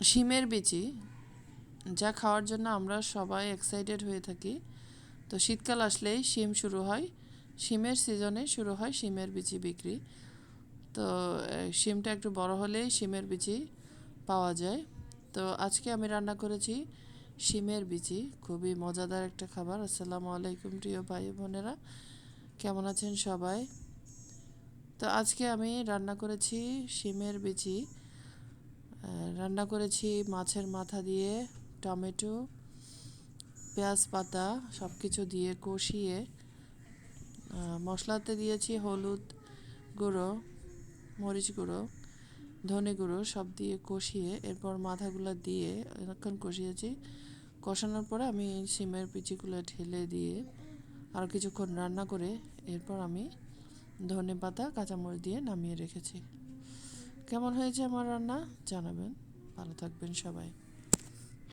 শিমের বিচি, যা খাওয়ার জন্য আমরা সবাই এক্সাইটেড হয়ে থাকি। তো শীতকাল আসলেই শিম শুরু হয়, শিমের সিজনে শুরু হয় শিমের বিচি বিক্রি। তো শিমটা একটু বড় হলেই শিমের বিচি পাওয়া যায়। তো আজকে আমি রান্না করেছি শিমের বিচি, খুবই মজাদার একটা খাবার। আসসালামু আলাইকুম প্রিয় ভাই বোনেরা, কেমন আছেন সবাই? তো আজকে আমি রান্না করেছি শিমের বিচি, রান্না করেছি মাছের মাথা দিয়ে, টমেটো, পেঁয়াজ পাতা সব কিছু দিয়ে কষিয়ে, মশলাতে দিয়েছি হলুদ গুঁড়ো, মরিচ গুঁড়ো, ধনে গুঁড়ো সব দিয়ে কষিয়ে এরপর মাথাগুলো দিয়ে অনেকক্ষণ কষিয়েছি। কষানোর পরে আমি শিমের বিচিগুলো ঢেলে দিয়ে আর কিছুক্ষণ রান্না করে এরপর আমি ধনে পাতা কাঁচামরিচ দিয়ে নামিয়ে রেখেছি। কেমন হয়েছে আমার রান্না জানাবেন। ভালো থাকবেন সবাই।